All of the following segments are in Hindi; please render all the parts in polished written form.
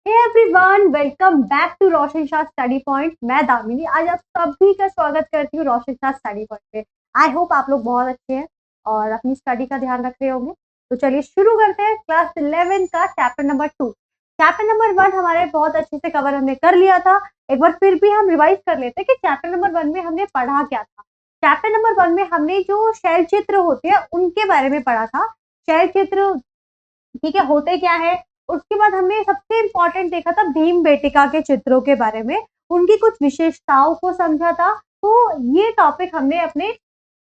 Hey everyone, welcome back to Roshan Shah study point. मैं दामिनी आज आप सभी का स्वागत करती हूँ रोशन शाह स्टडी पॉइंट पे। आई होप आप लोग बहुत अच्छे हैं और अपनी स्टडी का ध्यान रख रहे होंगे। तो चलिए शुरू करते हैं क्लास 11 का चैप्टर नंबर 2। चैप्टर नंबर 1 हमारे बहुत अच्छे से कवर हमने कर लिया था। एक बार फिर भी हम रिवाइज कर लेते हैं कि चैप्टर नंबर 1 में हमने पढ़ा क्या था। चैप्टर नंबर 1 में हमने जो शैल चित्र होते हैं उनके बारे में पढ़ा था। शैल चित्र ठीक है होते क्या है। उसके बाद हमने सबसे इम्पोर्टेंट देखा था भीमबेटिका के चित्रों के बारे में, उनकी कुछ विशेषताओं को समझा था। तो ये टॉपिक हमने अपने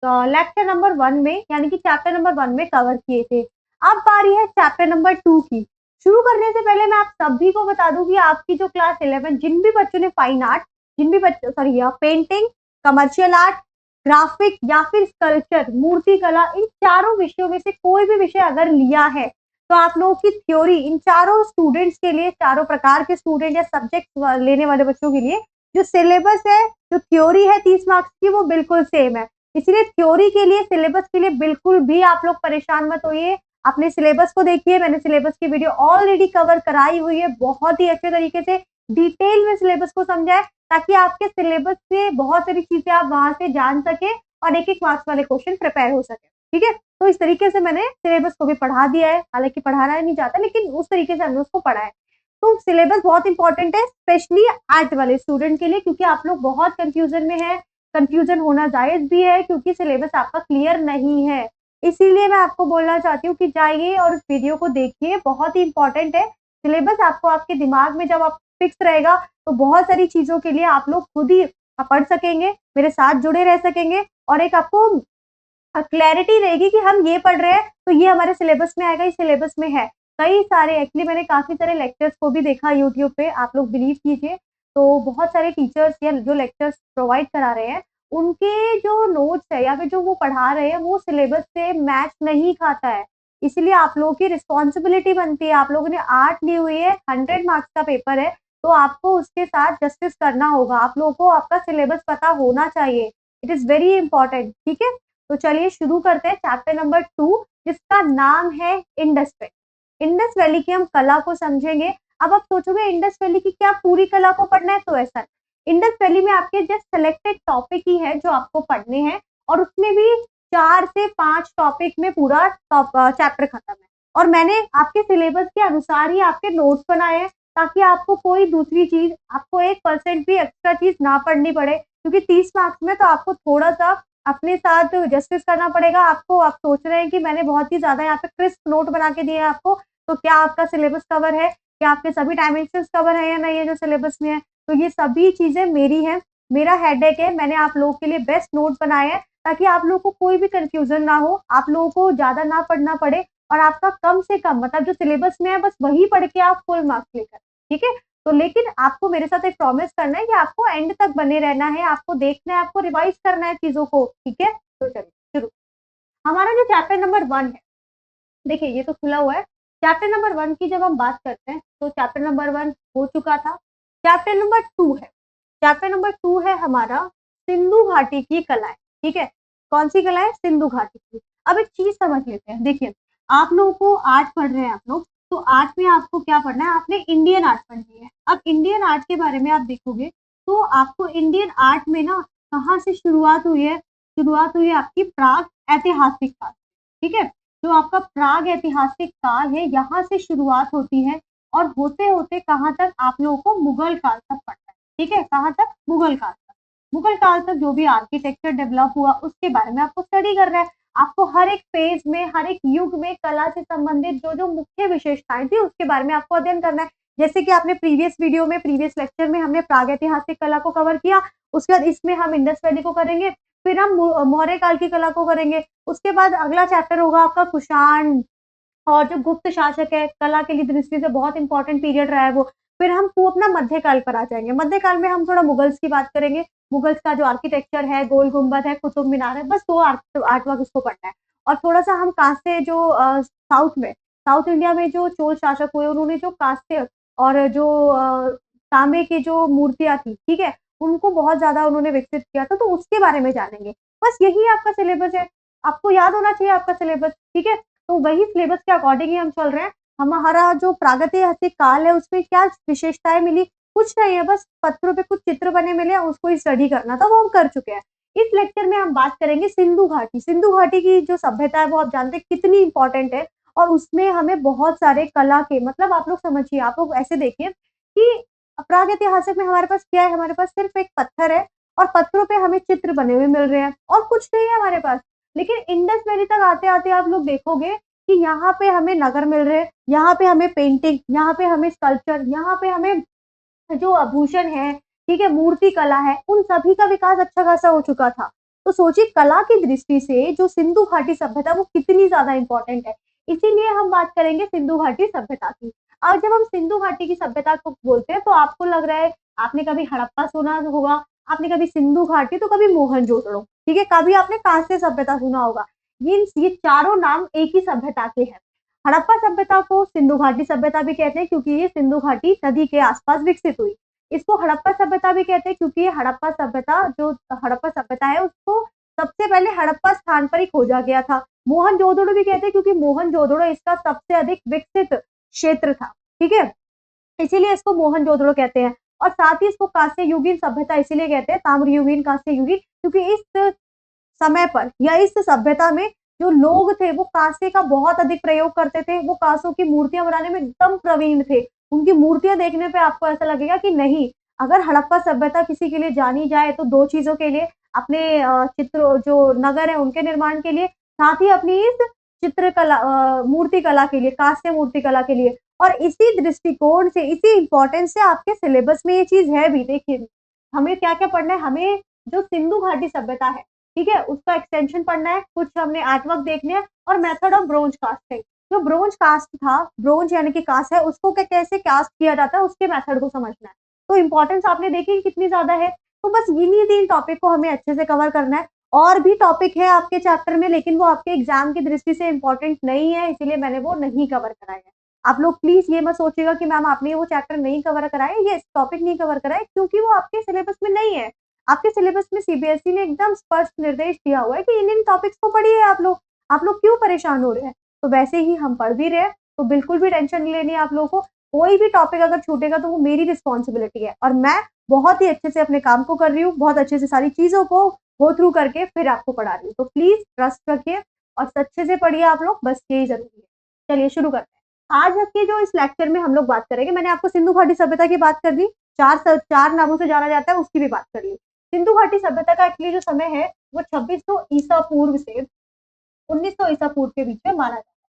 लेक्चर नंबर 1 में यानी कि चैप्टर नंबर 1 में कवर किए थे। अब बारी है चैप्टर नंबर 2 की। शुरू करने से पहले मैं आप सभी को बता दूं कि आपकी जो क्लास 11 जिन भी बच्चों ने फाइन आर्ट, जिन भी बच्चों sorry painting, commercial art, graphic या फिर स्कल्पचर, मूर्ति कला, इन चारों विषयों में से कोई भी विषय अगर लिया है तो आप लोगों की थ्योरी इन चारों स्टूडेंट्स के लिए, चारों प्रकार के स्टूडेंट या सब्जेक्ट लेने वाले बच्चों के लिए जो सिलेबस है, जो थ्योरी है 30 मार्क्स की, वो बिल्कुल सेम है। इसलिए थ्योरी के लिए, सिलेबस के लिए बिल्कुल भी आप लोग परेशान मत होइए। अपने सिलेबस को देखिए, मैंने सिलेबस की वीडियो ऑलरेडी कवर कराई हुई है, बहुत ही अच्छे तरीके से डिटेल में सिलेबस को समझाए ताकि आपके सिलेबस से बहुत सारी चीजें आप वहां से जान सके और एक एक मार्क्स वाले क्वेश्चन प्रिपेयर हो सके। ठीक है, तो इस तरीके से मैंने सिलेबस को भी पढ़ा दिया है, हालांकि पढ़ाना नहीं चाहता लेकिन उस तरीके से हमने उसको पढ़ा है। तो सिलेबस बहुत इंपॉर्टेंट है स्पेशली आर्ट वाले स्टूडेंट के लिए, क्योंकि आप लोग बहुत कंफ्यूजन में है। कंफ्यूजन होना जायज भी है क्योंकि सिलेबस आपका क्लियर नहीं है। इसीलिए मैं आपको बोलना चाहती हूँ कि जाइए और उस वीडियो को देखिए, बहुत ही इंपॉर्टेंट है। सिलेबस आपको आपके दिमाग में जब आप फिक्स रहेगा तो बहुत सारी चीजों के लिए आप लोग खुद ही पढ़ सकेंगे, मेरे साथ जुड़े रह सकेंगे और एक आपको क्लैरिटी रहेगी कि हम ये पढ़ रहे हैं तो ये हमारे सिलेबस में आएगा, इस सिलेबस में है। कई सारे एक्चुअली मैंने काफी सारे लेक्चर्स को भी देखा यूट्यूब पे, आप लोग बिलीव कीजिए। तो बहुत सारे टीचर्स या जो लेक्चर्स प्रोवाइड करा रहे हैं उनके जो नोट्स है या फिर जो वो पढ़ा रहे हैं वो सिलेबस से मैच नहीं खाता है। इसलिए आप लोगों की रिस्पॉन्सिबिलिटी बनती है, आप लोगों ने आर्ट ली हुई है, 100 मार्क्स का पेपर है, तो आपको उसके साथ जस्टिस करना होगा। आप लोगों को आपका सिलेबस पता होना चाहिए, इट इज वेरी इंपॉर्टेंट। ठीक है, तो चलिए शुरू करते हैं चैप्टर नंबर 2 जिसका नाम है इंडस वैली। इंडस वैली की हम कला को समझेंगे। अब आप सोचोगे इंडस वैली की क्या पूरी कला को पढ़ना है, तो ऐसा नहीं। इंडस वैली में आपके जस्ट सिलेक्टेड टॉपिक ही है जो आपको पढ़ने हैं और उसमें भी 4 से 5 टॉपिक में पूरा चैप्टर खत्म है। और मैंने आपके सिलेबस के अनुसार ही आपके नोट्स बनाए हैं ताकि आपको कोई दूसरी चीज, आपको 1% भी एक्स्ट्रा चीज ना पढ़नी पड़े, क्योंकि 30 मार्क्स में तो आपको थोड़ा सा अपने साथ जस्टिस करना पड़ेगा आपको। आप सोच रहे हैं कि मैंने बहुत ही ज्यादा यहाँ पे क्रिस्प नोट बना के दिए हैं आपको, तो क्या आपका सिलेबस कवर है, क्या आपके सभी डायमेंशंस कवर है या नहीं है जो सिलेबस में है। तो ये सभी चीजें मेरी हैं, मेरा हेडेक है, मैंने आप लोगों के लिए बेस्ट नोट बनाए हैं ताकि आप लोगों को कोई भी कंफ्यूजन ना हो, आप लोगों को ज्यादा ना पढ़ना पड़े और आपका कम से कम मतलब जो सिलेबस में है बस वही पढ़ के आप फुल मार्क्स लेकर। ठीक है, तो लेकिन आपको मेरे साथ एक प्रॉमिस करना है कि आपको एंड तक बने रहना है, आपको देखना है, आपको रिवाइज करना है चीजों को। ठीक है, तो चलिए शुरू। हमारा जो चैप्टर नंबर 1 है, देखिए ये तो खुला हुआ है। चैप्टर नंबर 1 की जब हम बात करते हैं तो चैप्टर नंबर 1 हो चुका था। चैप्टर नंबर 2 है, चैप्टर नंबर 2 है हमारा सिंधु घाटी की कलाएं। ठीक है, कौन सी कलाएं? सिंधु घाटी की। अब एक चीज समझ लेते हैं, देखिए आप लोगों को आर्ट पढ़ रहे हैं आप लोग, तो आर्ट में आपको क्या पढ़ना है, आपने इंडियन आर्ट पढ़नी है। अब इंडियन आर्ट के बारे में आप देखोगे तो आपको इंडियन आर्ट में ना कहाँ से शुरुआत हुई है, शुरुआत हुई है आपकी प्राग ऐतिहासिक काल। ठीक है, जो आपका प्राग ऐतिहासिक काल है यहाँ से शुरुआत होती है और होते होते कहाँ तक आप लोगों को मुगल काल तक पढ़ना है। ठीक है, कहाँ तक? मुगल काल तक। मुगल काल तक जो भी आर्किटेक्चर डेवलप हुआ उसके बारे में आपको स्टडी करना है। आपको हर एक फेज में, हर एक युग में कला से संबंधित जो जो मुख्य विशेषताएं थी उसके बारे में आपको अध्ययन करना है। जैसे कि आपने प्रीवियस वीडियो में, प्रीवियस लेक्चर में हमने प्रागैतिहासिक कला को कवर किया, उसके बाद इसमें हम इंडस वैली को करेंगे, फिर हम मौर्य काल की कला को करेंगे, उसके बाद अगला चैप्टर होगा आपका कुषाण और जो गुप्त शासक है, कला के लिए दृष्टि से बहुत इंपॉर्टेंट पीरियड रहा है वो। फिर हम वो अपना मध्यकाल पर आ जाएंगे। मध्यकाल में हम थोड़ा मुगल्स की बात करेंगे, मुगल्स का जो आर्किटेक्चर है, गोल गुम्बद है, कुतुब मीनार है, बस 2 आर्ट वर्क इसको पढ़ना है। और थोड़ा सा हम कांस्य जो साउथ में, साउथ इंडिया में जो चोल शासक हुए उन्होंने जो कांस्य और जो तांबे की जो मूर्तियां थी, ठीक है, उनको बहुत ज्यादा उन्होंने विकसित किया था, तो उसके बारे में जानेंगे। बस यही आपका सिलेबस है, आपको याद होना चाहिए आपका सिलेबस। ठीक है, तो वही सिलेबस के अकॉर्डिंग ही हम चल रहे हैं। हमारा जो प्रागैतिहासिक काल है उसमें क्या विशेषताएं मिली, कुछ नहीं है, बस पत्थरों पे कुछ चित्र बने मिले, उसको ही स्टडी करना था, वो हम कर चुके हैं। इस लेक्चर में हम बात करेंगे सिंधु घाटी। सिंधु घाटी की जो सभ्यता है वो आप जानते हैं कितनी इंपॉर्टेंट है, और उसमें हमें बहुत सारे कला के मतलब आप लोग समझिए, आप लोग ऐसे देखिए कि प्रागैतिहासिक में हमारे पास क्या है, हमारे पास सिर्फ एक पत्थर है और पत्थरों पे हमें चित्र बने हुए मिल रहे हैं और कुछ नहीं है हमारे पास। लेकिन इंडस वैली तक आते-आते आप लोग देखोगे कि यहाँ पे हमें नगर मिल रहे हैं, यहाँ पे हमें पेंटिंग, यहाँ पे हमें स्कल्पचर, यहाँ पे हमें जो आभूषण है, ठीक है, मूर्ति कला है, उन सभी का विकास अच्छा खासा हो चुका था। तो सोचिए कला की दृष्टि से जो सिंधु घाटी सभ्यता वो कितनी ज़्यादा इम्पोर्टेंट है। इसीलिए हम बात करेंगे सिंधु घाटी सभ्यता की। और जब हम सिंधु घाटी की सभ्यता को बोलते हैं तो आपको लग रहा है आपने कभी हड़प्पा सुना होगा, आपने कभी सिंधु घाटी तो कभी मोहनजोदड़ो, ठीक है, कभी आपने कांस्य सभ्यता सुना होगा। ये चारों नाम एक ही सभ्यता के हैं। हड़प्पा सभ्यता को सिंधु घाटी सभ्यता भी कहते हैं क्योंकि ये सिंधु घाटी नदी के आसपास विकसित हुई। इसको हड़प्पा सभ्यता भी कहते हैं क्योंकि ये हड़प्पा सभ्यता जो हड़प्पा सभ्यता है उसको सबसे पहले हड़प्पा स्थान पर ही खोजा गया था। मोहनजोदड़ो भी कहते हैं क्योंकि मोहनजोदड़ो इसका सबसे अधिक विकसित क्षेत्र था, ठीक है, इसीलिए इसको मोहनजोदड़ो कहते हैं। और साथ ही इसको कांस्य युगीन सभ्यता इसीलिए कहते हैं, ताम्र युगीन कांस्य युगीन, क्योंकि इस समय पर या इस सभ्यता में जो लोग थे वो कांसे का बहुत अधिक प्रयोग करते थे, वो कांसों की मूर्तियां बनाने में एकदम प्रवीण थे। उनकी मूर्तियां देखने पे आपको ऐसा लगेगा कि नहीं, अगर हड़प्पा सभ्यता किसी के लिए जानी जाए तो दो चीजों के लिए, अपने चित्र जो नगर है उनके निर्माण के लिए, साथ ही अपनी इस चित्रकला मूर्ति कला के लिए, कांस्य मूर्ति कला के लिए। और इसी दृष्टिकोण से, इसी इंपॉर्टेंस से आपके सिलेबस में ये चीज है भी। देखिए हमें क्या क्या पढ़ना है, हमें जो सिंधु घाटी सभ्यता है, ठीक है, उसका एक्सटेंशन पढ़ना है, कुछ हमने आर्ट वर्क देखने हैं और मेथड ऑफ ब्रोंज कास्टिंग। जो ब्रोंज कास्ट था, ब्रोंज यानी कि कास्ट है, उसको कैसे कास्ट किया जाता है उसके मेथड को समझना है। तो इंपॉर्टेंस आपने देखी कितनी ज्यादा है। तो बस इन्हीं 3 टॉपिक को हमें अच्छे से कवर करना है। और भी टॉपिक है आपके चैप्टर में, लेकिन वो आपके एग्जाम की दृष्टि से इंपॉर्टेंट नहीं है, इसीलिए मैंने वो नहीं कवर कराया है। आप लोग प्लीज ये मत सोचिएगा कि मैम आपने वो चैप्टर नहीं कवर कराए, ये टॉपिक नहीं कवर कराए क्योंकि वो आपके सिलेबस में नहीं है। आपके सिलेबस में सीबीएसई ने एकदम स्पष्ट निर्देश दिया हुआ है कि इन टॉपिक्स को पढ़िए आप लोग क्यों परेशान हो रहे हैं। तो वैसे ही हम पढ़ भी रहे हैं, तो बिल्कुल भी टेंशन नहीं लेनी है आप लोगों को। कोई भी टॉपिक अगर छूटेगा तो वो मेरी रिस्पॉन्सिबिलिटी है, और मैं बहुत ही अच्छे से अपने काम को कर रही हूँ, बहुत अच्छे से सारी चीजों को गो थ्रू करके फिर आपको पढ़ा रही हूँ। तो प्लीज ट्रस्ट रखिए और अच्छे से पढ़िए आप लोग, बस यही जरूरी है। चलिए शुरू करते हैं। आज के जो इस लेक्चर में हम लोग बात करेंगे, मैंने आपको सिंधु घाटी सभ्यता की बात कर दी, चार नामों से जाना जाता है उसकी भी बात कर ली। सिंधु घाटी सभ्यता का एक्चुअली जो समय है वो 2600 ईसा पूर्व से 1900 ईसा पूर्व के बीच में माना जाता है।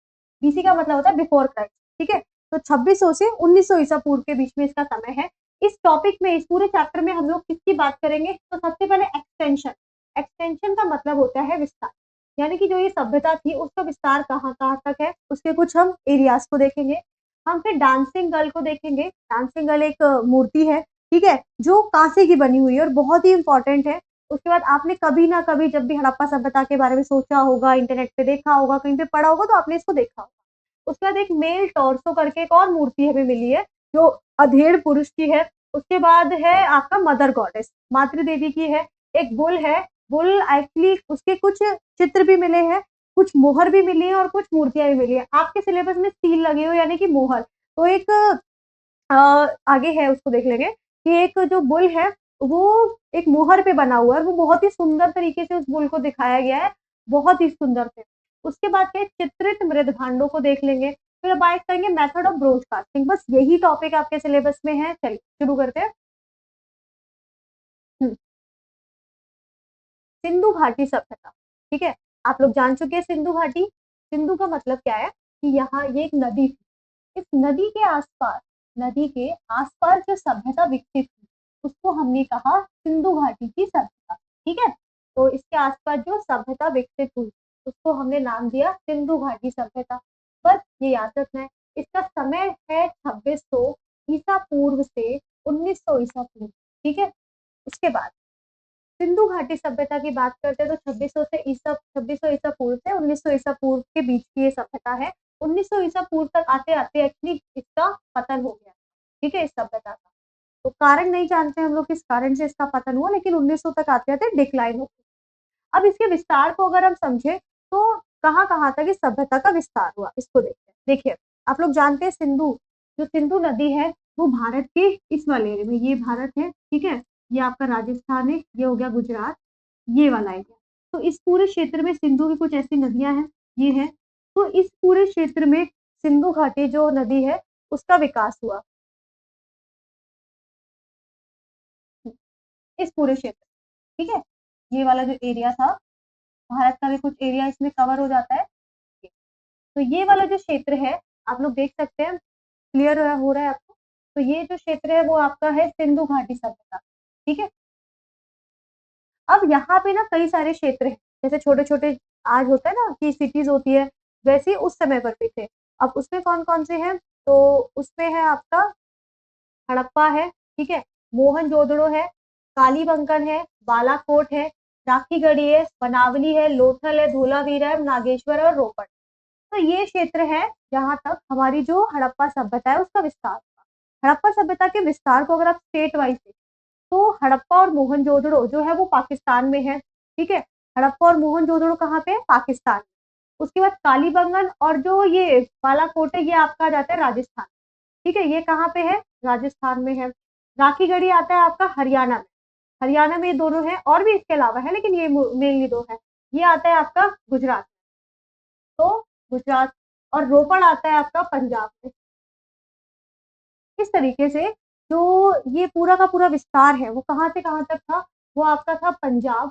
बीसी का मतलब होता है बिफोर क्राइस्ट, ठीक है, तो 2600 से 1900 ईसा पूर्व के बीच में इसका समय है। इस टॉपिक में, इस पूरे चैप्टर में हम लोग किसकी बात करेंगे, तो सबसे पहले एक्सटेंशन। एक्सटेंशन का मतलब होता है विस्तार, यानी कि जो ये सभ्यता थी उसका विस्तार कहाँ कहाँ तक है, उसके कुछ हम एरियाज को देखेंगे। हम फिर डांसिंग गर्ल को देखेंगे। डांसिंग गर्ल एक मूर्ति है, ठीक है, जो कांसे की बनी हुई है और बहुत ही इंपॉर्टेंट है। उसके बाद आपने कभी ना कभी जब भी हड़प्पा सभ्यता के बारे में सोचा होगा, इंटरनेट पे देखा होगा, कहीं पे पढ़ा होगा, तो आपने इसको देखा होगा। उसके बाद एक मेल टॉर्सो करके एक और मूर्ति हमें मिली है जो अधेड़ पुरुष की है। उसके बाद है आपका मदर गॉडेस, मातृ देवी की है। एक बुल है, बुल एक्चुअली उसके कुछ चित्र भी मिले हैं, कुछ मोहर भी मिली है और कुछ मूर्तियां भी मिली है। आपके सिलेबस में सील लगे हुए यानी कि मोहर, तो एक आगे है उसको देख लेंगे कि एक जो बुल है वो एक मोहर पे बना हुआ है, वो बहुत ही सुंदर तरीके से उस बुल को दिखाया गया है, बहुत ही सुंदर से। उसके बाद क्या है, चित्रित मृदभांडों को देख लेंगे। फिर बात करेंगे मेथड ऑफ ब्रोंज कास्टिंग। बस यही टॉपिक आपके सिलेबस में है। चलिए शुरू करते हैं। सिंधु घाटी सभ्यता, ठीक है, आप लोग जान चुके हैं सिंधु घाटी। सिंधु का मतलब क्या है कि यहाँ ये एक नदी थी, इस नदी के आसपास, नदी के आसपास जो सभ्यता विकसित हुई उसको हमने कहा सिंधु घाटी की सभ्यता, ठीक है। तो इसके आसपास जो सभ्यता विकसित हुई उसको हमने नाम दिया सिंधु घाटी सभ्यता। बस ये याद रखना है। इसका समय है 2600 ईसा पूर्व से 1900 ईसा पूर्व, ठीक है। उसके बाद सिंधु घाटी सभ्यता की बात करते हैं तो 2600 ईसा पूर्व से 1900 ईसा पूर्व के बीच की ये सभ्यता है। 1900 ईसा पूर्व तक आते आते एक्चुअली इसका पतन हो गया, ठीक है, इस सभ्यता का। तो कारण नहीं जानते हम लोग किस कारण से इसका पतन हुआ, लेकिन 1900 तक आते आते डिक्लाइन हो गया। अब इसके विस्तार को अगर हम समझे तो कहाँ कहाँ तक इस सभ्यता का विस्तार हुआ, इसको देखते हैं। देखिए आप लोग जानते हैं सिंधु, जो सिंधु नदी है वो भारत के इस वाले एरिया में, ये भारत है, ठीक है, ये आपका राजस्थान है, ये हो गया गुजरात, ये वाला एरिया। तो इस पूरे क्षेत्र में सिंधु की कुछ ऐसी नदियां हैं, ये है। तो इस पूरे क्षेत्र में सिंधु घाटी जो नदी है उसका विकास हुआ, इस पूरे क्षेत्र, ठीक है, ये वाला जो एरिया था, भारत का भी कुछ एरिया इसमें कवर हो जाता है। तो ये वाला जो क्षेत्र है, आप लोग देख सकते हैं, क्लियर हो रहा है आपको। तो ये जो क्षेत्र है वो आपका है सिंधु घाटी सभ्यता, ठीक है। अब यहाँ पे ना कई सारे क्षेत्र हैं, जैसे छोटे छोटे आज होता है ना कि सिटीज होती है, वैसे ही उस समय पर भी थे। अब उसमें कौन कौन से हैं, तो उसमें है आपका हड़प्पा है, ठीक है, मोहनजोदड़ो है, कालीबंगन है, बालाकोट है, राखीगढ़ी है, बनावली है, लोथल है, धोलावीरा है, नागेश्वर और रोपड़। तो ये क्षेत्र है जहाँ तक हमारी जो हड़प्पा सभ्यता है उसका विस्तार था। हड़प्पा सभ्यता के विस्तार को अगर आप स्टेट वाइज देखें, तो हड़प्पा और मोहनजोदड़ो जो है वो पाकिस्तान में है, ठीक है, हड़प्पा और मोहनजोदड़ो कहाँ पे है, पाकिस्तान में। उसके बाद कालीबंगन और जो ये बालाकोट है ये आपका आ जाता है राजस्थान, ठीक है, ये कहाँ पे है, राजस्थान में है। राखीगढ़ी आता है आपका हरियाणा में, हरियाणा में ये दोनों है, और भी इसके अलावा है लेकिन ये मेनली दो है। ये आता है आपका गुजरात, तो गुजरात, और रोपड़ आता है आपका पंजाब में। इस तरीके से जो ये पूरा का पूरा विस्तार है वो कहाँ से कहाँ तक था, वो आपका था पंजाब,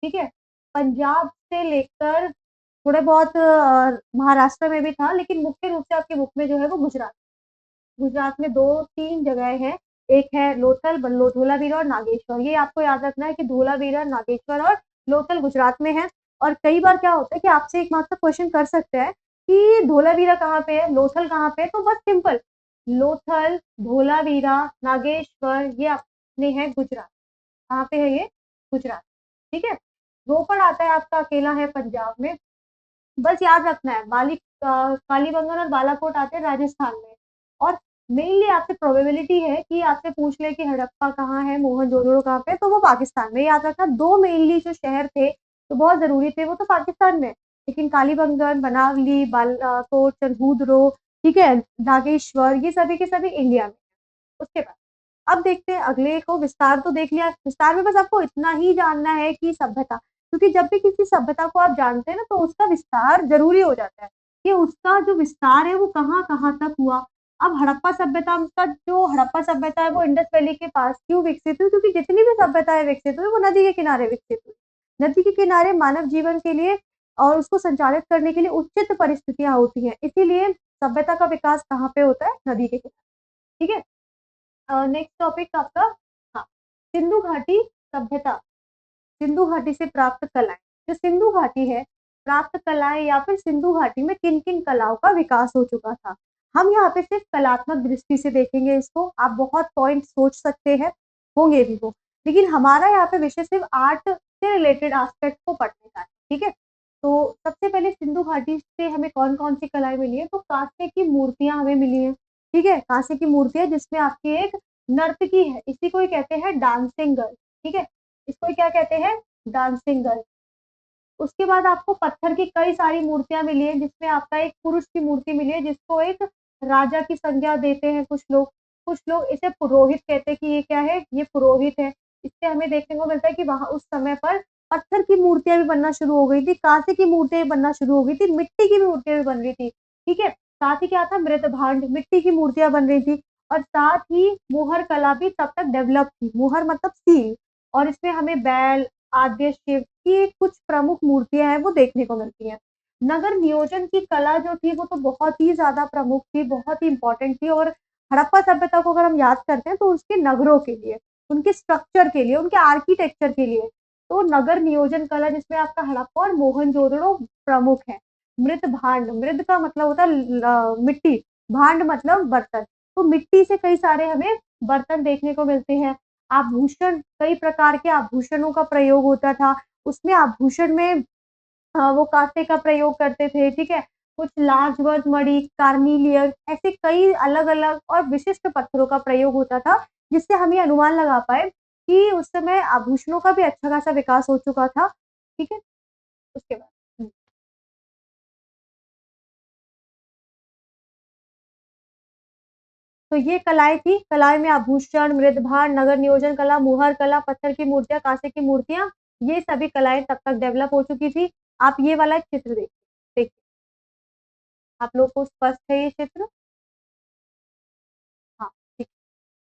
ठीक है, पंजाब से लेकर थोड़े बहुत महाराष्ट्र में भी था, लेकिन मुख्य रूप से आपके मुख में जो है वो गुजरात, गुजरात में दो तीन जगह है, एक है लोथल, धोलावीरा और नागेश्वर। ये आपको याद रखना है कि धोलावीरा, नागेश्वर और लोथल गुजरात में है। और कई बार क्या होता है कि आपसे एक मात्र क्वेश्चन कर सकते हैं कि धोलावीरा कहाँ पे है, लोथल कहाँ पे है, तो बस सिंपल, लोथल, धोलावीरा, नागेश्वर ये अपने हैं गुजरात। कहाँ पे है ये, गुजरात, ठीक है। रोपड़ आता है आपका अकेला है पंजाब में। बस याद रखना है कालीबंगन और बालाकोट आते हैं राजस्थान में। और मेनली आपसे प्रोबेबिलिटी है कि आपसे पूछ ले कि हड़प्पा कहाँ है, मोहनजोदड़ो कहाँ पे, तो वो पाकिस्तान में। याद रखना दो मेनली जो शहर थे जो बहुत जरूरी थे वो तो पाकिस्तान में, लेकिन कालीबंगन, बनावली, बालाकोट, चरहूदरो, ठीक है, नागेश्वर, ये सभी के सभी इंडिया में। उसके बाद अब देखते हैं अगले को, विस्तार तो देख लिया, विस्तार में बस आपको इतना ही जानना है कि सभ्यता, क्योंकि जब भी किसी सभ्यता को आप जानते हैं ना तो उसका विस्तार जरूरी हो जाता है कि उसका जो विस्तार है वो कहाँ कहाँ तक हुआ। अब हड़प्पा सभ्यता का, जो हड़प्पा सभ्यता है वो इंडस वैली के पास क्यों विकसित हुई, क्योंकि जितनी भी सभ्यताएं विकसित हुई वो नदी के किनारे विकसित हुई। नदी के किनारे मानव जीवन के लिए और उसको संचालित करने के लिए उचित परिस्थितियां होती हैं, इसीलिए सभ्यता का विकास कहाँ पे होता है, नदी के किनारे, ठीक है। नेक्स्ट टॉपिक आपका, हाँ, सिंधु घाटी सभ्यता, सिंधु घाटी से प्राप्त कलाएं। जो सिंधु घाटी है, प्राप्त कलाएं या फिर सिंधु घाटी में किन किन कलाओं का विकास हो चुका था। हम यहाँ पे सिर्फ कलात्मक दृष्टि से देखेंगे इसको, आप बहुत पॉइंट सोच सकते हैं, होंगे भी वो, लेकिन हमारा यहाँ पे विषय सिर्फ आर्ट से रिलेटेड एस्पेक्ट को पढ़ने का है, ठीक है। तो सबसे पहले सिंधु घाटी से हमें कौन कौन सी कलाएं मिली है, तो कांसे की मूर्तियां हमें मिली है, ठीक है, कांसे की मूर्तियां जिसमें आपकी एक नर्तकी है, इसी को ही कहते हैं डांसिंग गर्ल, ठीक है, इसको क्या कहते हैं, डांसिंग गर्ल। उसके बाद आपको पत्थर की कई सारी मूर्तियां मिली है, जिसमें आपका एक पुरुष की मूर्ति मिली है जिसको एक राजा की संज्ञा देते हैं कुछ लोग, कुछ लोग इसे पुरोहित कहते हैं कि ये क्या है, ये पुरोहित है। इससे हमें देखने को मिलता है कि वहां उस समय पर पत्थर की मूर्तियां भी बनना शुरू हो गई थी, कांसे की मूर्तियां भी बनना शुरू हो गई थी, मिट्टी की भी मूर्तियां भी बन रही थी, ठीक है। साथ ही क्या था, मृत भांड, मिट्टी की मूर्तियां बन रही थी। और साथ ही मोहर कला भी तब तक डेवलप थी, मोहर मतलब सील, और इसमें हमें बैल, आद्य शिव की कुछ प्रमुख मूर्तियां हैं वो देखने को मिलती हैं। नगर नियोजन की कला जो थी वो तो बहुत ही ज्यादा प्रमुख थी, बहुत ही इंपॉर्टेंट थी। और हड़प्पा सभ्यता को अगर हम याद करते हैं तो उसके नगरों के लिए, उनके स्ट्रक्चर के लिए, उनके आर्किटेक्चर के लिए, तो नगर नियोजन कला जिसमें आपका हड़प्पा और मोहनजोदड़ो प्रमुख है। मृत भांड, मृद का मतलब होता है मिट्टी, भांड मतलब बर्तन, तो मिट्टी से कई सारे हमें बर्तन देखने को मिलते हैं। आभूषण, कई प्रकार के आभूषणों का प्रयोग होता था, उसमें आभूषण में वो कांसे का प्रयोग करते थे, ठीक है, कुछ लार्जवर्थ मणि, कार्निलियर, ऐसे कई अलग अलग और विशिष्ट पत्थरों का प्रयोग होता था, जिससे हम ये अनुमान लगा पाए कि उस समय आभूषणों का भी अच्छा खासा विकास हो चुका था, ठीक है। उसके बाद तो ये कलाएं थी, कलाएं में आभूषण, मृदभार, नगर नियोजन कला, मुहर कला, पत्थर की मूर्तियां, कांसे की मूर्तियां, ये सभी कलाएं तब तक डेवलप हो चुकी थी। आप ये वाला चित्र देखिए, आप लोग को स्पष्ट है ये चित्र? हाँ, ठीक।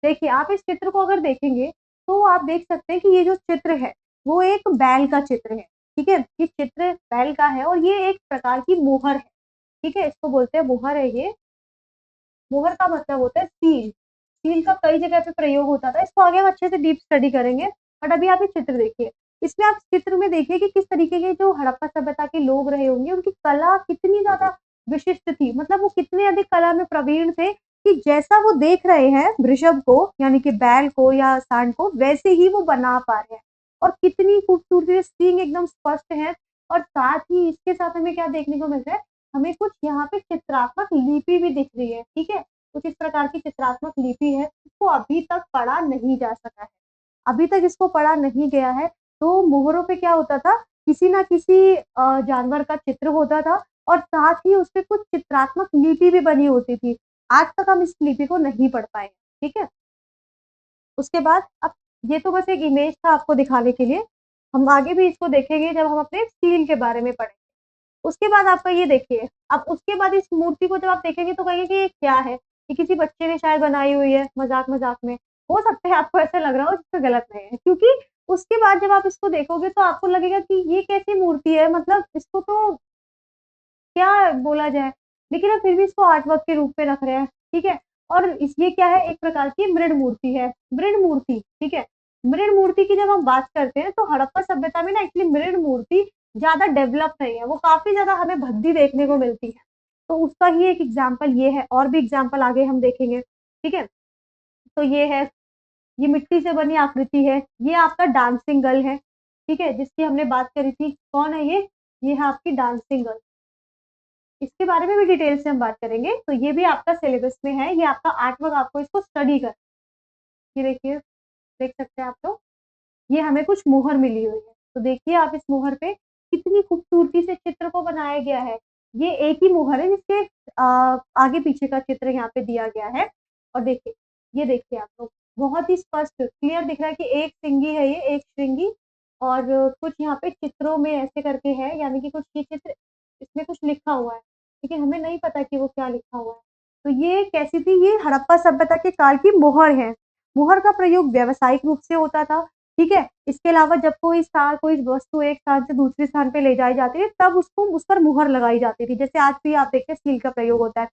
देखिए, आप इस चित्र को अगर देखेंगे तो आप देख सकते हैं कि ये जो चित्र है वो एक बैल का चित्र है। ठीक है, ये चित्र बैल का है और ये एक प्रकार की मोहर है। ठीक है, इसको बोलते हैं मोहर है ये। मोहर का मतलब होता है सील। सील का कई जगह पे प्रयोग होता था, इसको आगे हम अच्छे से डीप स्टडी करेंगे। बट अभी आप ये चित्र देखिए, इसमें आप चित्र में देखिए कि किस तरीके के जो हड़प्पा सभ्यता के लोग रहे होंगे, उनकी कला कितनी ज्यादा विशिष्ट थी, मतलब वो कितने अधिक कला में प्रवीण थे कि जैसा वो देख रहे हैं वृषभ को, यानी कि बैल को या सांड को, वैसे ही वो बना पा रहे हैं। और कितनी खूबसूरती से सींग एकदम स्पष्ट है। और साथ ही इसके साथ हमें क्या देखने को मिल रहा है, हमें कुछ यहाँ पे चित्रात्मक लिपि भी दिख रही है। ठीक है, कुछ इस प्रकार की चित्रात्मक लिपि है, इसको अभी तक पढ़ा नहीं जा सका है, अभी तक इसको पढ़ा नहीं गया है। तो मोहरों पे क्या होता था, किसी ना किसी जानवर का चित्र होता था और साथ ही उसपे कुछ चित्रात्मक लिपि भी बनी होती थी। आज तक हम इस लिपि को नहीं पढ़ पाए। ठीक है, उसके बाद अब ये तो बस एक इमेज था आपको दिखाने के लिए, हम आगे भी इसको देखेंगे जब हम अपने स्टील के बारे में पढ़ेंगे। उसके बाद आपका ये देखिए, अब उसके बाद इस मूर्ति को जब आप देखेंगे तो कहेंगे कि ये क्या है? ये किसी बच्चे ने शायद बनाई हुई है मज़ाक-मज़ाक में। हो सकता है आपको ऐसा लग रहा हो, जिससे गलत नहीं है, क्योंकि उसके बाद जब आप इसको देखोगे तो आपको लगेगा कि ये कैसी मूर्ति है, मतलब इसको तो क्या बोला जाए? लेकिन हम फिर भी इसको आर्ट वर्क के रूप में रख रहे हैं, ठीक है? और इस ये क्या है, एक प्रकार की मृण मूर्ति है, मृण मूर्ति, ठीक है? मृण मूर्ति की जब हम बात करते हैं तो हड़प्पा सभ्यता में ना एक्चुअली मृण मूर्ति ज़्यादा डेवलप नहीं है, वो काफ़ी ज़्यादा हमें भद्दी देखने को मिलती है। तो उसका ही एक एग्ज़ाम्पल ये है, और भी एग्ज़ाम्पल आगे हम देखेंगे, ठीक है? तो ये है, ये मिट्टी से बनी आकृति है, ये आपका डांसिंग गर्ल है, ठीक है? जिसकी हमने बात करी थी, कौन है ये? ये है आपकी डांसिंग गर्ल। इसके बारे में भी डिटेल से हम बात करेंगे, तो ये भी आपका सिलेबस में है, ये आपका आर्ट वर्क, आपको इसको स्टडी कर, ये देखिए, देख सकते हैं आप लोग, ये हमें कुछ मोहर मिली हुई है, तो देखिए आप इस मोहर पे कितनी खूबसूरती से चित्र को बनाया गया है। ये एक ही मोहर है जिसके आगे पीछे का चित्र यहाँ पे दिया गया है। और देखिए, ये देखिए आप लोग, बहुत ही स्पष्ट क्लियर दिख रहा है कि एक सिंगी है ये, एक श्रृंगी, और कुछ यहाँ पे चित्रों में ऐसे करके है, यानी कि कुछ ये चित्र, इसमें कुछ लिखा हुआ है, लेकिन हमें नहीं पता कि वो क्या लिखा हुआ है। तो ये कैसी थी, ये हड़प्पा सभ्यता के काल की मोहर है। मोहर का प्रयोग व्यावसायिक रूप से होता था, ठीक है? इसके अलावा जब कोई वस्तु एक स्थान से दूसरे स्थान पे ले जाई जाती है, तब उसको उस पर मुहर लगाई जाती थी। जैसे आज भी आप देखते हैं स्टील का प्रयोग होता है।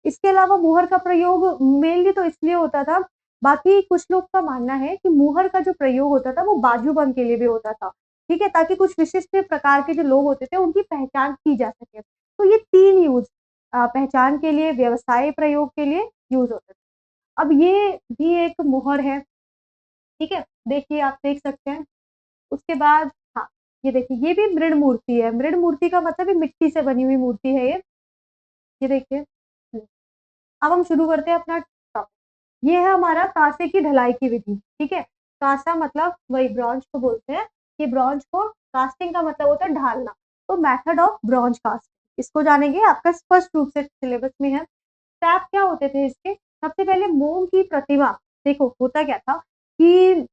इसके अलावा मुहर का प्रयोग मेनली तो इसलिए होता था, बाकी कुछ लोग का मानना है कि मुहर का जो प्रयोग होता था वो बाजूबंद के लिए भी होता था, ठीक है? ताकि कुछ विशिष्ट प्रकार के जो लोग होते थे उनकी पहचान की जा सके। तो ये 3 यूज़, पहचान के लिए, व्यवसाय प्रयोग के लिए यूज़ होते थे। अब ये भी एक मुहर है, ठीक है? देखिए, आप देख सकते हैं। उसके बाद हाँ, ये देखिए, ये भी मृण मूर्ति है। मृण मूर्ति का मतलब ये मिट्टी से बनी हुई मूर्ति है ये। ये देखिए। अब हम शुरू करते हैं अपना टॉपिक। ये है हमारा काँसे की ढलाई की विधि, ठीक है? काँसा मतलब वही ब्रॉन्ज को बोलते हैं। ये ब्रॉन्ज को, कास्टिंग का मतलब होता है ढालना। तो मेथड ऑफ ब्रॉन्ज कास्टिंग, इसको जानेंगे, आपका स्पष्ट रूप से सिलेबस में है। स्टेप क्या होते थे इसके? सबसे पहले मोम की प्रतिमा, देखो होता क्या था कि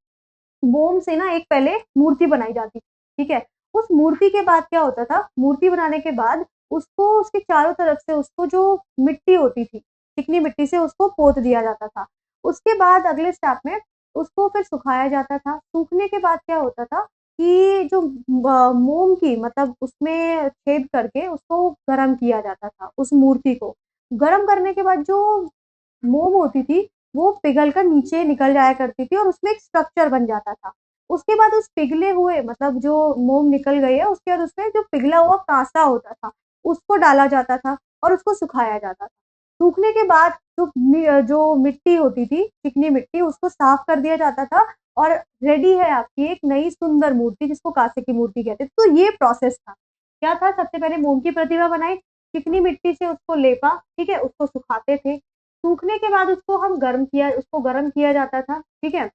मोम से ना एक पहले मूर्ति बनाई जाती थी, ठीक है? उस मूर्ति के बाद क्या होता था, मूर्ति बनाने के बाद उसको, उसके चारों तरफ से उसको जो मिट्टी होती थी, चिकनी मिट्टी से उसको पोत दिया जाता था। उसके बाद अगले स्टेप में उसको फिर सुखाया जाता था। सूखने के बाद क्या होता था कि जो मोम की, मतलब उसमें छेद करके उसको गरम किया जाता था, उस मूर्ति को। गरम करने के बाद जो मोम होती थी, वो पिघल कर नीचे निकल जाया करती थी और उसमें एक स्ट्रक्चर बन जाता था। उसके बाद उस पिघले हुए, मतलब जो मोम निकल गई है, उसके बाद उसमें जो पिघला हुआ काँसा होता था, उसको डाला जाता था और उसको सुखाया जाता था। सूखने के बाद जो मिट्टी होती थी, चिकनी मिट्टी, उसको साफ कर दिया जाता था और रेडी है आपकी एक नई सुंदर मूर्ति, जिसको काँसे की मूर्ति कहते हैं। तो ये प्रोसेस था। क्या था, सबसे पहले मोम की प्रतिमा बनाई, चिकनी मिट्टी से उसको लेपा, ठीक है? उसको सुखाते थे। सूखने के बाद उसको गरम किया जाता था, ठीक है?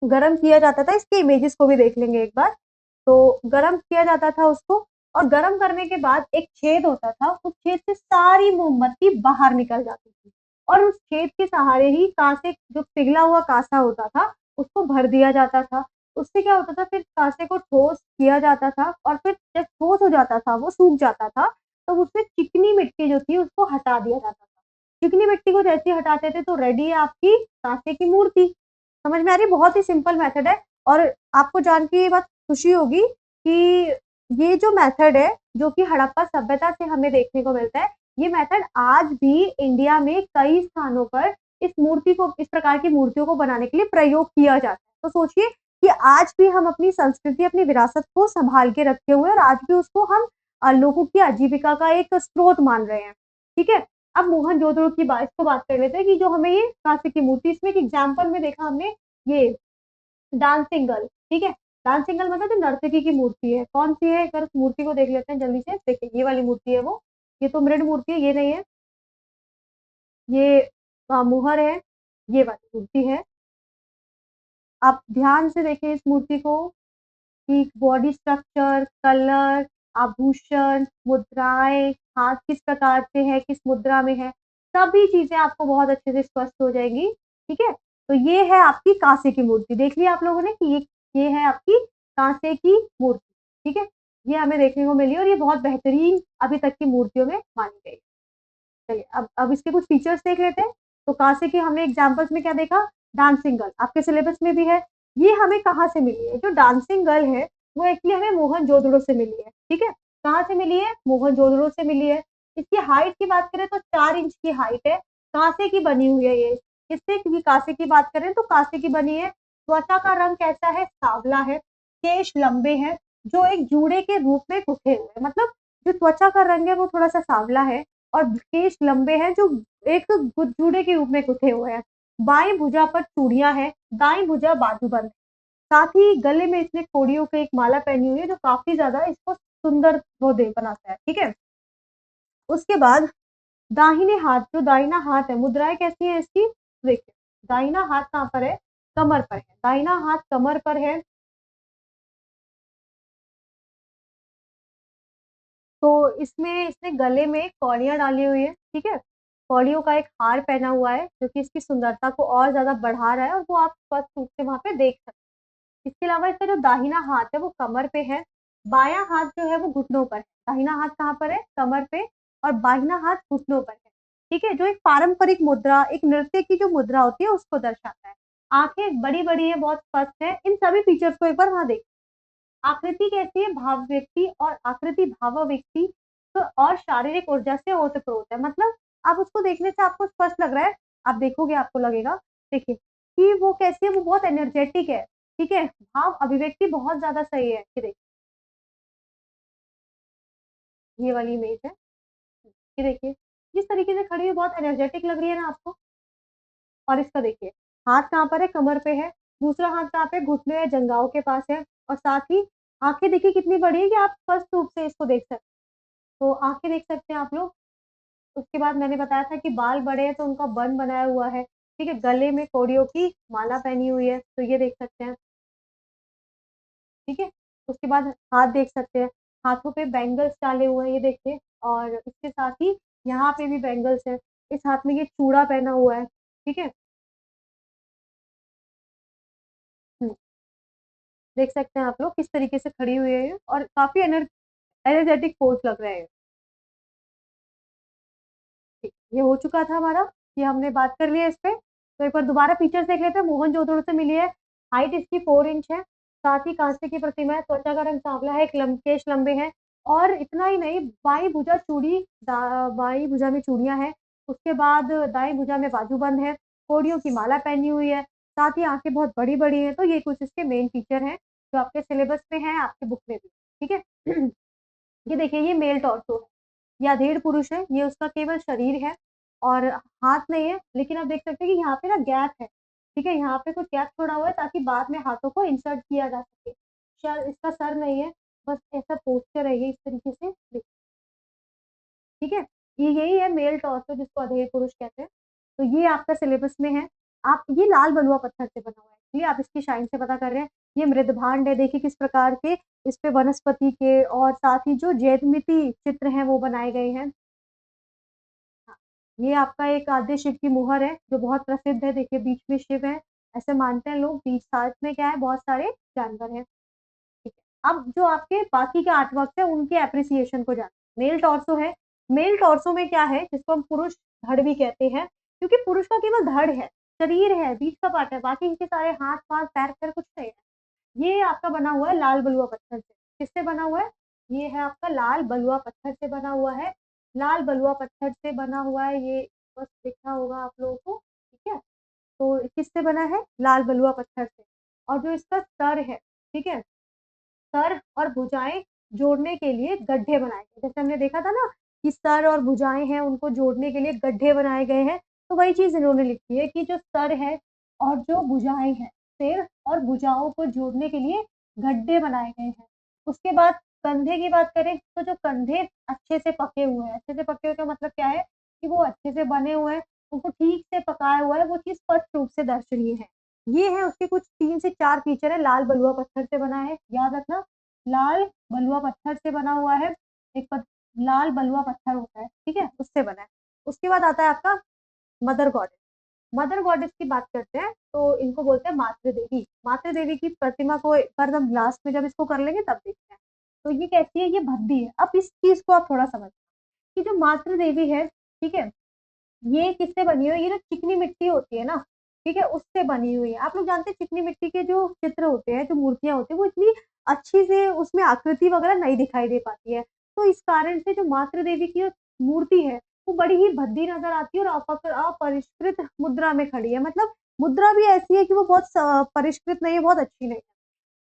गरम किया जाता था, इसके इमेजेस को भी देख लेंगे एक बार। तो गरम किया जाता था उसको, और गरम करने के बाद एक छेद होता था, उस छेद से सारी मोमबत्ती बाहर निकल जाती थी और उस छेद के सहारे ही कांसे, जो पिघला हुआ कांसा होता था, उसको भर दिया जाता था। उससे क्या होता था, फिर कांसे को ठोस किया जाता था और फिर जब ठोस हो जाता था, वो सूख जाता था, तो उसमें चिकनी मिट्टी जो थी उसको हटा दिया जाता था। चिकनी मिट्टी को जैसे ही हटाते थे तो रेडी है आपकी कांसे की मूर्ति। समझ में आ रही है? बहुत ही सिंपल मेथड है। और आपको जान के ये बात खुशी होगी कि ये जो मेथड है, जो कि हड़प्पा सभ्यता से हमें देखने को मिलता है, ये मेथड आज भी इंडिया में कई स्थानों पर इस मूर्ति को, इस प्रकार की मूर्तियों को बनाने के लिए प्रयोग किया जाता है। तो सोचिए कि आज भी हम अपनी संस्कृति, अपनी विरासत को संभाल के रखे हुए हैं और आज भी उसको हम लोगों की आजीविका का एक स्रोत मान रहे हैं। ठीक है? अब मोहनजोदड़ो की बात, इसको बात कर लेते हैं कि जो हमें ये कांसे की मूर्ति, इसमें एक एग्जाम्पल में देखा हमने, ये डांसिंग गर्ल। ठीक है? डांसिंग गर्ल मतलब जो नर्तकी की मूर्ति है, कौन सी है, एक बार उस मूर्ति को देख लेते हैं जल्दी से। देखिए ये वाली मूर्ति है वो, ये तो मृण मूर्ति है, ये नहीं है, ये मुहर है, ये वाली मूर्ति है। आप ध्यान से देखें इस मूर्ति को कि बॉडी स्ट्रक्चर, कलर, आभूषण, मुद्राएं, हाथ किस प्रकार से है, किस मुद्रा में है, सभी चीजें आपको बहुत अच्छे से स्पष्ट हो जाएंगी। ठीक है? तो ये है आपकी कांसे की मूर्ति। देख लिया आप लोगों ने कि ये है आपकी कांसे की मूर्ति। ठीक है? ये हमें देखने को मिली और ये बहुत बेहतरीन अभी तक की मूर्तियों में मानी गई। चलिए अब इसके कुछ फीचर्स देख लेते हैं। तो कांसे के हमने एग्जाम्पल्स में क्या देखा, डांसिंग गर्ल आपके सिलेबस में भी है। ये हमें कहाँ से मिली है, जो डांसिंग गर्ल है वो एक्चुअली हमें मोहनजोदड़ो से मिली है। ठीक है? कहाँ से मिली है, मोहनजोदड़ो से मिली है। इसकी हाइट की बात करें तो 4 इंच की हाइट है, कांसे की बनी हुई है ये। किससे की, कांसे की बात करें तो कांसे की बनी है। त्वचा का रंग कैसा है, सांवला है। केश लंबे हैं जो एक जूड़े के रूप में गुथे हुए हैं, मतलब जो त्वचा का रंग है वो थोड़ा सा सांवला है और केश लंबे हैं जो एक जूड़े के रूप में गुथे हुए हैं। बाएं भुजा पर चूड़ियां हैं, दाएं भुजा बाजूबंद है। साथ ही गले में इसने कोड़ियों की एक माला पहनी हुई है जो काफी ज्यादा इसको सुंदर वो दे बनाता है। ठीक है? उसके बाद दाहिने हाथ, जो दाहिना हाथ है, मुद्राएं कैसी है इसकी, देखिए दाहिना हाथ कहाँ पर है, कमर पर है। दाहिना हाथ कमर पर है। तो इसमें इसने गले में कौड़ियाँ डाली हुई है। ठीक है? कौड़ियों का एक हार पहना हुआ है जो कि इसकी सुंदरता को और ज्यादा बढ़ा रहा है और वो आप स्पष्ट रूप से वहां पे देख सकते हैं। इसके अलावा इसका जो दाहिना हाथ है वो कमर पे है, बायां हाथ जो है वो घुटनों पर है। दाहिना हाथ कहाँ पर है, कमर पे, और बाहिना हाथ घुटनों पर है। ठीक है? जो एक पारंपरिक मुद्रा, एक नृत्य की जो मुद्रा होती है उसको दर्शाता है। आंखें बड़ी बड़ी है, बहुत स्पष्ट है। इन सभी फीचर्स को एक बार वहां देख। आकृति कैसी है, भाव व्यक्ति, और आकृति भाव व्यक्ति तो और शारीरिक ऊर्जा से ओतप्रोत है। मतलब आप उसको देखने से आपको स्पष्ट लग रहा है, आप देखोगे आपको लगेगा, देखिए कि वो कैसी है, वो बहुत एनर्जेटिक है। ठीक है? भाव अभिव्यक्ति बहुत ज्यादा सही है। ये देखिए ये वाली इमेज है, ये देखिए जिस तरीके से खड़ी है बहुत एनर्जेटिक लग रही है ना आपको। और इसका देखिए हाथ कहाँ पर है, कमर पे है। दूसरा हाथ कहाँ पे, घुटने या जंघाओं के पास है। और साथ ही आंखें देखिए कितनी बड़ी है कि आप स्पष्ट रूप से इसको देख सकते हैं। तो आंखें देख सकते हैं आप लोग। उसके बाद मैंने बताया था कि बाल बड़े हैं तो उनका बन बनाया हुआ है। ठीक है? गले में कोड़ियों की माला पहनी हुई है, तो ये देख सकते हैं। ठीक है? उसके बाद हाथ देख सकते हैं, हाथों पे बैंगल्स डाले हुए हैं, ये देखिए। और इसके साथ ही यहाँ पे भी बैंगल्स है। इस हाथ में ये चूड़ा पहना हुआ है। ठीक है? हम्म, देख सकते हैं आप लोग किस तरीके से खड़ी हुई है ये, और काफी एनर्जेटिक पोज लग रहा है। ठीक, ये हो चुका था हमारा, ये हमने बात कर लिया इस पे। तो एक बार दोबारा फीचर्स देख लेते हैं। मोहनजोदड़ो से मिली है, हाइट इसकी 4 इंच है। साथ ही कांसे की प्रतिमा है, त्वचा का रंग सांवला है, केश लंबे हैं। और इतना ही नहीं, बाई भुजा चूड़ी, बाई भुजा में चूड़ियां हैं। उसके बाद दाई भुजा में बाजूबंद है, कोड़ियों की माला पहनी हुई है। साथ ही आंखें बहुत बड़ी बड़ी हैं। तो ये कुछ इसके मेन फीचर हैं जो आपके सिलेबस में है, आपके बुक में भी। ठीक है? ये देखिए ये मेल टॉर्सो है, ये अधेड़ पुरुष है, ये उसका केवल शरीर है और हाथ नहीं है। लेकिन आप देख सकते हैं कि यहाँ पे ना गैप है। ठीक है? यहाँ पे कुछ गैप छोड़ा हुआ है ताकि बाद में हाथों को इंसर्ट किया जा सके। इसका सर नहीं है, बस ऐसा पोस्चर है ये, इस तरीके से ठीक है? ये यही है मेल टॉर्सो जिसको अधेड़ पुरुष कहते हैं। तो ये आपका सिलेबस में है। आप ये लाल बलुआ पत्थर से बना हुआ है, इसलिए आप इसकी शाइन से पता कर रहे हैं। ये मृदभांड है, देखिए किस प्रकार के इस पे वनस्पति के और साथ ही जो जैतमिति चित्र हैं वो बनाए गए हैं। हाँ, ये आपका एक आद्य शिव की मुहर है जो बहुत प्रसिद्ध है। देखिए बीच में शिव है, ऐसे मानते हैं लोग, बीच साथ में क्या है, बहुत सारे जानवर हैं। ठीक है। अब जो आपके बाकी के आर्टवर्क्स हैं उनके एप्रिसिएशन को जानते हैं। मेल टॉर्सो है। मेल टॉर्सो में क्या है, जिसको हम पुरुष धड़ भी कहते हैं, क्योंकि पुरुष का केवल धड़ है, शरीर है, बीच का पार्ट है, बाकी के सारे हाथ-पाँव, पैर-वैर कुछ नहीं है। ये आपका बना हुआ है लाल बलुआ पत्थर से। किससे बना हुआ है? ये है आपका लाल बलुआ पत्थर से बना हुआ है। लाल बलुआ पत्थर से बना हुआ है ये, बस दिखा होगा आप लोगों को, ठीक है? तो किससे बना है? लाल बलुआ पत्थर से। और जो इसका सर है, ठीक है? सर और भुजाएँ जोड़ने के लिए गड्ढे बनाए गए। जैसे हमने देखा था ना कि सर और भुजाएँ हैं, उनको जोड़ने के लिए गड्ढे बनाए गए हैं, तो वही चीज़ इन्होंने लिखी है कि जो सर है और जो भुजाएँ हैं, सिर और भुजाओं को जोड़ने के लिए गड्ढे बनाए गए हैं। उसके बाद कंधे की बात करें तो जो कंधे अच्छे से पके हुए हैं, अच्छे से पके हुए का मतलब क्या है कि वो अच्छे से बने हुए हैं, उनको ठीक से पकाया हुआ है, वो चीज़ स्पष्ट रूप से दर्शनीय है। ये है उसके कुछ 3 से 4 फीचर है, लाल बलुआ पत्थर से बना है, याद रखना। लाल बलुआ पत्थर से बना हुआ है, एक पत लाल बलुआ पत्थर होता है, ठीक है? उससे बना है। उसके बाद आता है आपका मदर गॉडेस। मदर गॉडेस की बात करते हैं, तो इनको बोलते हैं मातृ देवी। मातृ देवी की प्रतिमा को एक बार हम लास्ट में जब इसको कर लेंगे तब देखते हैं। तो ये कैसी है? ये भद्दी है। अब इस चीज़ को आप थोड़ा समझना कि जो मातृ देवी है, ठीक है? ये किससे बनी हुई है? ये जो चिकनी मिट्टी होती है ना, ठीक है? उससे बनी हुई है। आप लोग जानते हैं चिकनी मिट्टी के जो चित्र होते हैं, जो मूर्तियाँ होती हैं, वो इतनी अच्छी से उसमें आकृति वगैरह नहीं दिखाई दे पाती है। तो इस कारण से जो मातृ देवी की जो मूर्ति है, वो बड़ी ही भद्दी नज़र आती है और अपरिष्कृत मुद्रा में खड़ी है। मतलब मुद्रा भी ऐसी है कि वो बहुत परिष्कृत नहीं है, बहुत अच्छी नहीं है।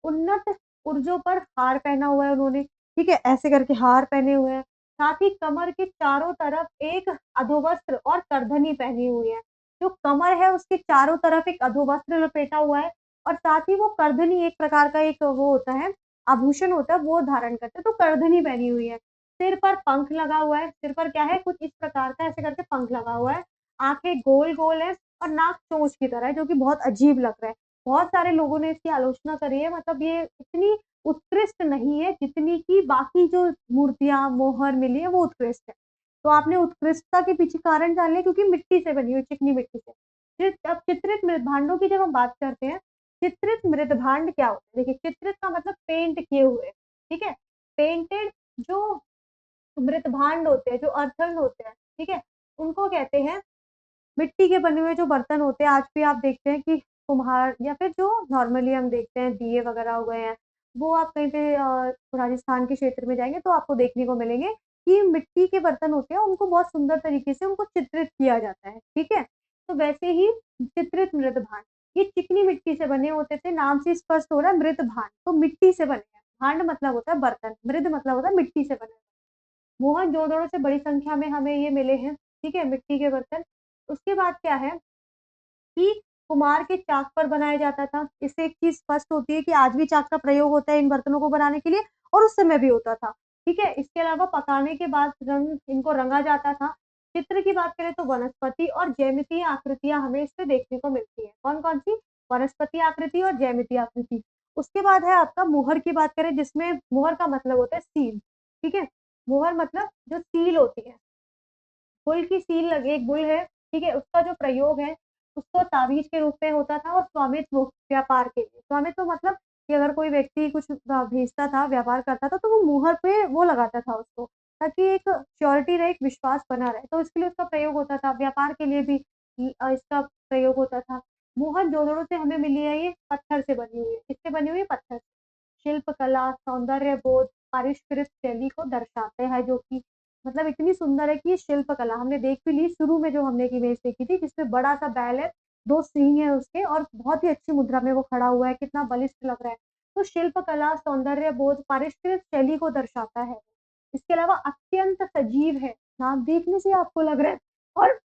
उन्नत ऊर्जों पर हार पहना हुआ है उन्होंने, ठीक है? ऐसे करके हार पहने हुए हैं। साथ ही कमर के चारों तरफ एक अधोवस्त्र और करधनी पहनी हुई है। जो कमर है उसके चारों तरफ एक अधोवस्त्र लपेटा हुआ है और साथ ही वो करधनी एक प्रकार का एक वो होता है, आभूषण होता है, वो धारण करते हैं, तो करधनी पहनी हुई है। सिर पर पंख लगा हुआ है, सिर पर क्या है, कुछ इस प्रकार का ऐसे करके पंख लगा हुआ है। आँखें गोल-गोल हैं और नाक चोंच की तरह है, जो कि बहुत अजीब लग रहा है। बहुत सारे लोगों ने इसकी आलोचना करी है, मतलब ये इतनी उत्कृष्ट नहीं है जितनी कि बाकी जो मूर्तियाँ मोहर मिली है वो उत्कृष्ट है। तो आपने उत्कृष्टता के पीछे कारण जान लिया, क्योंकि मिट्टी से बनी हुई, चिकनी मिट्टी से। फिर अब चित्रित मृदभांडों की जब हम बात करते हैं, चित्रित मृदभांड क्या होता है? देखिए चित्रित का मतलब पेंट किए हुए, ठीक है? पेंटेड जो मृदभांड होते हैं, जो अर्थन होते हैं, ठीक है? उनको कहते हैं मिट्टी के बने हुए जो बर्तन होते हैं। आज भी आप देखते हैं कि कुम्हार या फिर जो नॉर्मली हम देखते हैं दिए वगैरह हो गए हैं, वो आप कहीं पे राजस्थान के क्षेत्र में जाएँगे तो आपको देखने को मिलेंगे कि मिट्टी के बर्तन होते हैं, उनको बहुत सुंदर तरीके से उनको चित्रित किया जाता है, ठीक है? तो वैसे ही चित्रित मृदभांड, ये चिकनी मिट्टी से बने होते थे, नाम से स्पष्ट हो रहा है मृदभांड, तो मिट्टी से बने हैं। भांड मतलब होता है बर्तन, मृद मतलब होता है मिट्टी से बने। मोहनजोदड़ो से बड़ी संख्या में हमें ये मिले हैं, ठीक है? मिट्टी के बर्तन। उसके बाद क्या है कि कुम्हार के चाक पर बनाया जाता था। इससे एक चीज़ स्पष्ट होती है कि आज भी चाक का प्रयोग होता है इन बर्तनों को बनाने के लिए और उस समय भी होता था, ठीक है? इसके अलावा पकाने के बाद इनको रंगा जाता था। चित्र की बात करें तो वनस्पति और ज्यामितीय आकृतियाँ हमें इसपे देखने को मिलती हैं। कौन-कौन सी? वनस्पति आकृति और ज्यामितीय आकृति। उसके बाद है आपका मुहर की बात करें, जिसमें मुहर का मतलब होता है सील, ठीक है? मुहर मतलब जो सील होती है। बुल की सील लगी, एक बुल है, ठीक है? उसका जो प्रयोग है, उसको ताबीज़ के रूप में होता था और स्वामित्व व्यापार के लिए। स्वामित्व मतलब कि अगर कोई व्यक्ति कुछ भेजता था, व्यापार करता था, तो वो मुहर पे वो लगाता था उसको, ताकि एक श्योरिटी रहे, एक विश्वास बना रहे। तो इसके लिए उसका प्रयोग होता था। व्यापार के लिए भी इसका प्रयोग होता था। मोहनजोदड़ो से हमें मिली है ये पत्थर से बनी हुई है। किससे बनी हुई है? पत्थर से। शिल्पकला, सौंदर्य बोध, परिष्कृत शैली को दर्शाते हैं, जो कि मतलब इतनी सुंदर है कि ये शिल्पकला हमने देख भी ली। शुरू में जो हमने एक इमेज देखी थी जिसमें बड़ा-सा बैल है, 2 सींग है उसके और बहुत ही अच्छी मुद्रा में वो खड़ा हुआ है, कितना बलिष्ठ लग रहा है। तो शिल्पकला, सौंदर्य बोध, परिष्कृत शैली को दर्शाता है। इसके अलावा अत्यंत सजीव है, नाम देखने से आपको लग रहा है, और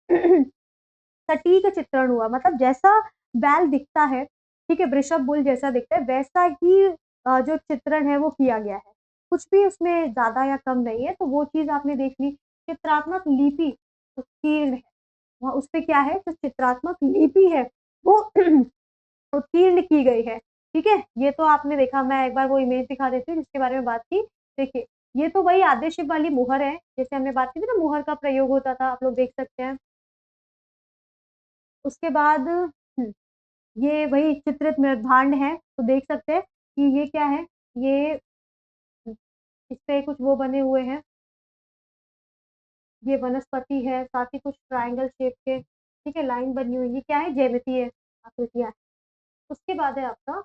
सटीक चित्रण हुआ, मतलब जैसा बैल दिखता है, ठीक है, वृषभ बुल जैसा दिखता है, वैसा ही जो चित्रण है वो किया गया है। कुछ भी उसमें ज़्यादा या कम नहीं है, तो वो चीज़ आपने देख ली। चित्रात्मक लिपि उत्कीर्ण है, वहाँ उसपे क्या है, जो चित्रात्मक लिपि है वो उत्कीर्ण की गई है, ठीक है? ये तो आपने देखा, मैं एक बार वो इमेज दिखा देती हूँ जिसके बारे में बात की। देखिए, ये तो वही आद्य शिव वाली मुहर है, जैसे हमने बात की थी ना मुहर का प्रयोग होता था, आप लोग देख सकते हैं। उसके बाद ये वही चित्रित मृदभांड है, तो देख सकते हैं कि ये क्या है, ये इस पे कुछ वो बने हुए हैं, ये वनस्पति है, साथ ही कुछ ट्रायंगल शेप के, ठीक है, लाइन बनी हुई है, क्या है, ज्यामितीय आकृतियाँ। उसके बाद है आपका,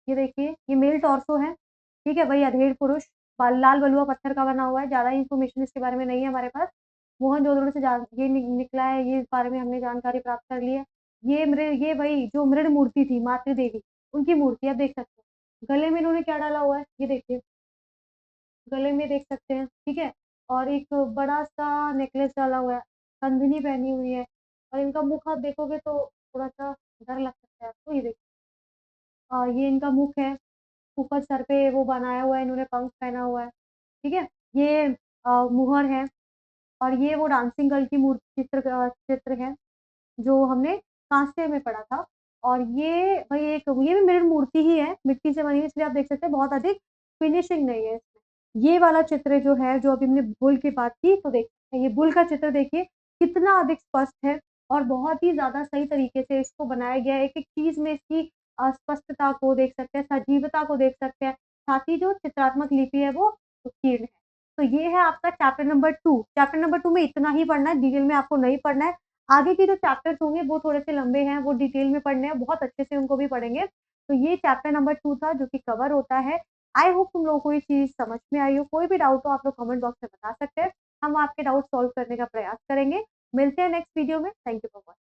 ये देखिए, ये मेल टॉर्सो है, ठीक है, वही अधेड़ पुरुष, लाल बलुआ पत्थर का बना हुआ है, ज़्यादा इन्फॉर्मेशन इसके बारे में नहीं है हमारे पास। मोहनजोदड़ो से ये निकला है, ये इस बारे में हमने जानकारी प्राप्त कर ली है। ये वही जो मृण मूर्ति थी मातृ देवी, उनकी मूर्ति आप देख सकते हैं। गले में इन्होंने क्या डाला हुआ है, ये देखिए, गले में देख सकते हैं, ठीक है, और एक बड़ा सा नेकलेस डाला हुआ है, कंगनी पहनी हुई है, और इनका मुख आप देखोगे तो थोड़ा सा डर लग सकता है आपको। ये देखिए, ये इनका मुख है, ऊपर सर पे वो बनाया हुआ है, इन्होंने पंख पहना हुआ है, ठीक है, ये मुहर है, और ये वो डांसिंग गर्ल की मूर्ति चित्र है जो हमने कांस्य में पढ़ा था। और ये भाई एक ये भी मिरर मूर्ति ही है, मिट्टी से बनी है, इसलिए आप देख सकते हैं बहुत अधिक फिनिशिंग नहीं है इसमें। ये वाला चित्र जो है, जो अभी हमने बुल की बात की, तो देख सकते हैं ये बुल का चित्र, देखिए कितना अधिक स्पष्ट है और बहुत ही ज़्यादा सही तरीके से इसको बनाया गया है। एक-एक चीज़ में इसकी स्पष्टता को देख सकते हैं, सजीवता को देख सकते हैं, साथ ही जो चित्रात्मक लिपि है वो उत्कीर्ण है। तो ये है आपका चैप्टर नंबर 2। चैप्टर नंबर 2 में इतना ही पढ़ना है, डिटेल में आपको नहीं पढ़ना है। आगे के जो चैप्टर्स होंगे वो थोड़े-से लंबे हैं, वो डिटेल में पढ़ने हैं, बहुत अच्छे से उनको भी पढ़ेंगे। तो ये चैप्टर नंबर 2 था जो कि कवर होता है। आई होप तुम लोगों को ये चीज़ समझ में आई हो। कोई भी डाउट हो आप लोग कमेंट बॉक्स में बता सकते हैं। हम आपके डाउट सॉल्व करने का प्रयास करेंगे। मिलते हैं नेक्स्ट वीडियो में। Thank you for watching.